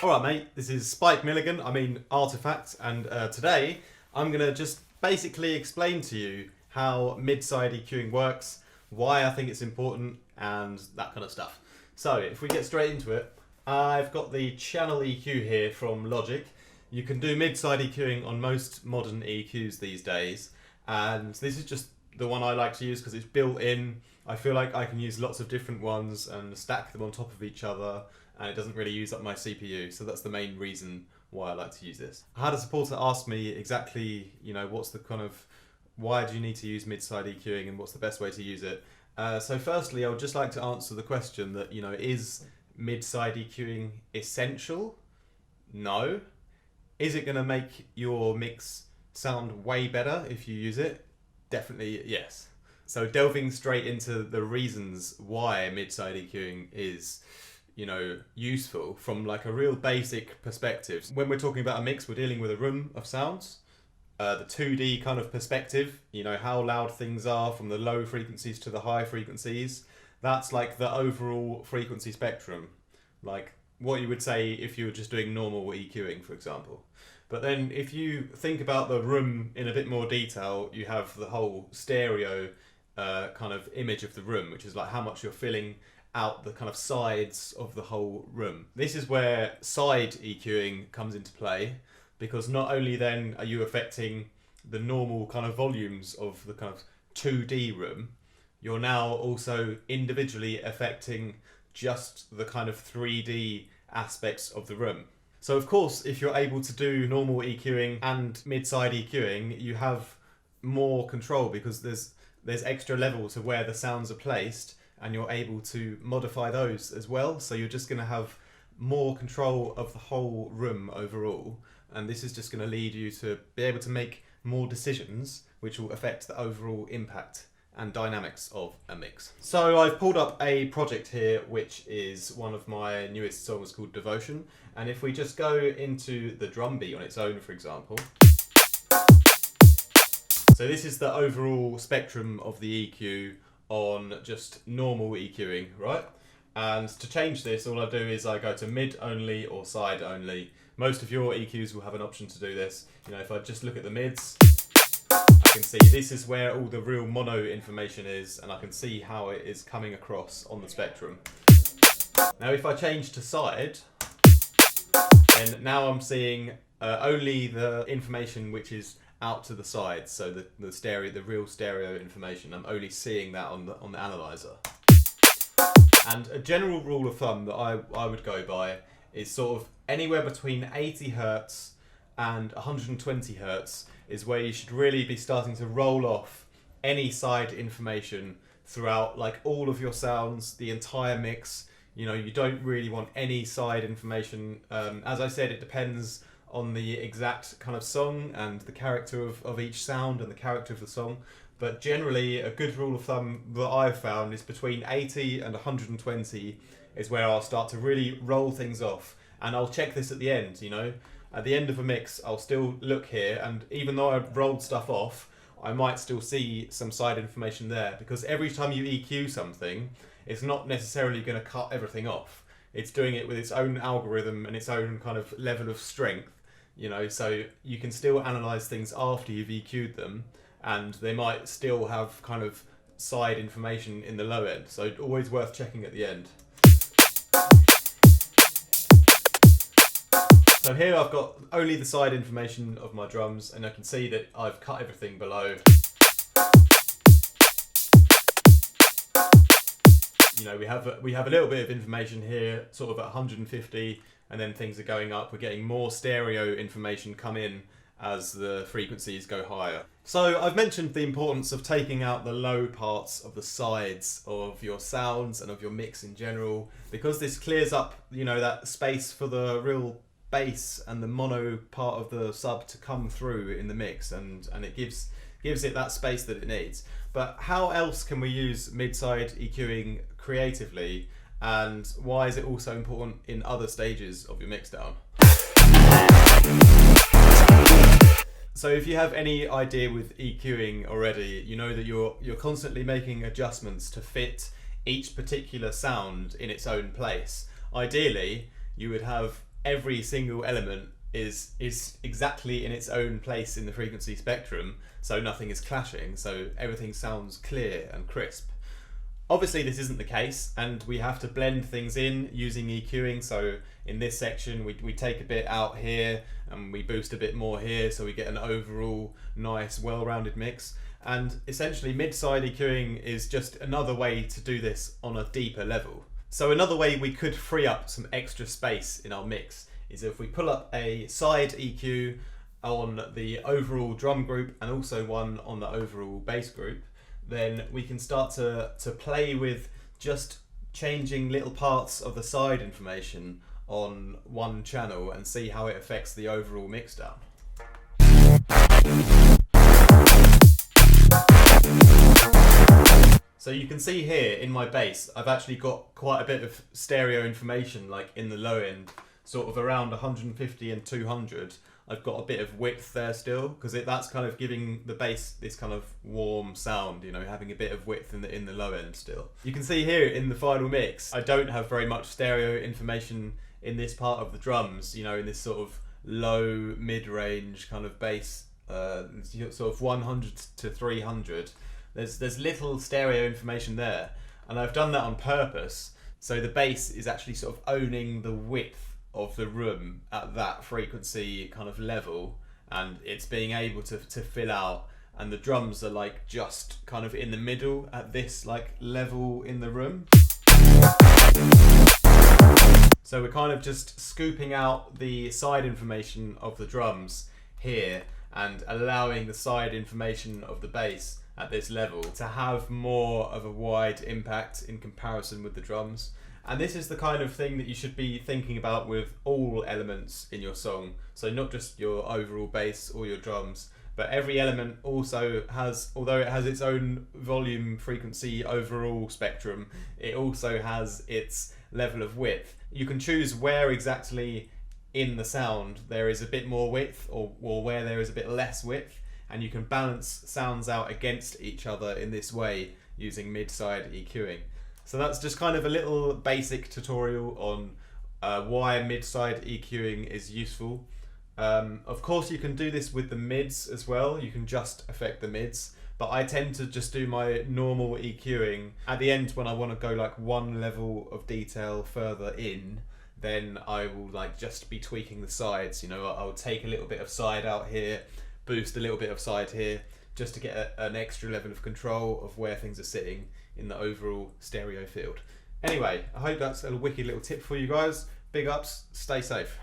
Alright mate, this is Spike Milligan, Artifact, and today I'm going to just basically explain to you how mid-side EQing works, why I think it's important, and that kind of stuff. So if we get straight into it, I've got the channel EQ here from Logic. You can do mid-side EQing on most modern EQs these days, and this is just the one I like to use because it's built in. I feel like I can use lots of different ones and stack them on top of each other, and it doesn't really use up my CPU, so that's the main reason why I like to use this. I had a supporter ask me exactly, what's the kind of, why do you need to use mid-side EQing and what's the best way to use it? So firstly, I would just like to answer the question that, is mid-side EQing essential? No. Is it going to make your mix sound way better if you use it? Definitely yes. So delving straight into the reasons why mid-side EQing is useful from like a real basic perspective. When we're talking about a mix, we're dealing with a room of sounds. The 2D kind of perspective, how loud things are from the low frequencies to the high frequencies. That's like the overall frequency spectrum. Like what you would say if you were just doing normal EQing, for example. But then if you think about the room in a bit more detail, you have the whole stereo kind of image of the room, which is like how much you're filling out the kind of sides of the whole room. This is where side EQing comes into play, because not only then are you affecting the normal kind of volumes of the kind of 2D room, you're now also individually affecting just the kind of 3D aspects of the room. So of course, if you're able to do normal EQing and mid-side EQing, you have more control because there's extra levels of where the sounds are placed, and you're able to modify those as well. So you're just going to have more control of the whole room overall. And this is just going to lead you to be able to make more decisions, which will affect the overall impact and dynamics of a mix. So I've pulled up a project here, which is one of my newest songs called Devotion. And if we just go into the drum beat on its own, for example. So this is the overall spectrum of the EQ on just normal EQing, right? And to change this, all I do is I go to mid only or side only. Most of your EQs will have an option to do this. If I just look at the mids, I can see this is where all the real mono information is, and I can see how it is coming across on the spectrum. Now if I change to side, then now I'm seeing only the information which is out to the sides, so the real stereo information. I'm only seeing that on the analyzer. And a general rule of thumb that I would go by is sort of anywhere between 80 Hertz and 120 Hertz is where you should really be starting to roll off any side information throughout like all of your sounds, the entire mix. You don't really want any side information. As I said, it depends on the exact kind of song and the character of each sound and the character of the song. But generally, a good rule of thumb that I've found is between 80 and 120 is where I'll start to really roll things off. And I'll check this at the end, At the end of a mix, I'll still look here, and even though I've rolled stuff off, I might still see some side information there, because every time you EQ something, it's not necessarily going to cut everything off. It's doing it with its own algorithm and its own kind of level of strength. So you can still analyze things after you've EQ'd them, and they might still have kind of side information in the low end. So always worth checking at the end. So here I've got only the side information of my drums, and I can see that I've cut everything below. We have a little bit of information here, sort of at 150, and then things are going up. We're getting more stereo information come in as the frequencies go higher. So I've mentioned the importance of taking out the low parts of the sides of your sounds and of your mix in general, because this clears up, that space for the real bass and the mono part of the sub to come through in the mix, and it gives it that space that it needs. But how else can we use mid-side EQing creatively, and why is it also important in other stages of your mixdown? So if you have any idea with EQing already, you know that you're constantly making adjustments to fit each particular sound in its own place. Ideally, you would have every single element is exactly in its own place in the frequency spectrum, so nothing is clashing, so everything sounds clear and crisp. Obviously this isn't the case, and we have to blend things in using EQing. So in this section we take a bit out here and we boost a bit more here, so we get an overall nice well-rounded mix. And essentially mid-side EQing is just another way to do this on a deeper level. So another way we could free up some extra space in our mix is if we pull up a side EQ on the overall drum group and also one on the overall bass group, then we can start to play with just changing little parts of the side information on one channel and see how it affects the overall mixdown. So you can see here in my bass, I've actually got quite a bit of stereo information, like in the low end, sort of around 150 and 200. I've got a bit of width there still, because that's kind of giving the bass this kind of warm sound, you know, having a bit of width in the low end still. You can see here in the final mix, I don't have very much stereo information in this part of the drums, you know, in this sort of low mid-range kind of bass, sort of 100 to 300. There's little stereo information there, and I've done that on purpose, so the bass is actually sort of owning the width of the room at that frequency kind of level, and it's being able to fill out, and the drums are like just kind of in the middle at this like level in the room. So we're kind of just scooping out the side information of the drums here and allowing the side information of the bass at this level to have more of a wide impact in comparison with the drums. And this is the kind of thing that you should be thinking about with all elements in your song. So not just your overall bass or your drums, but every element also has, although it has its own volume, frequency, overall spectrum, it also has its level of width. You can choose where exactly in the sound there is a bit more width or where there is a bit less width, and you can balance sounds out against each other in this way using mid-side EQing. So that's just kind of a little basic tutorial on why mid-side EQing is useful. Of course you can do this with the mids as well, you can just affect the mids, but I tend to just do my normal EQing at the end when I want to go like one level of detail further in. Then I will like just be tweaking the sides, you know, I'll take a little bit of side out here, boost a little bit of side here, just to get an extra level of control of where things are sitting in the overall stereo field. Anyway, I hope that's a wicked little tip for you guys. Big ups, stay safe.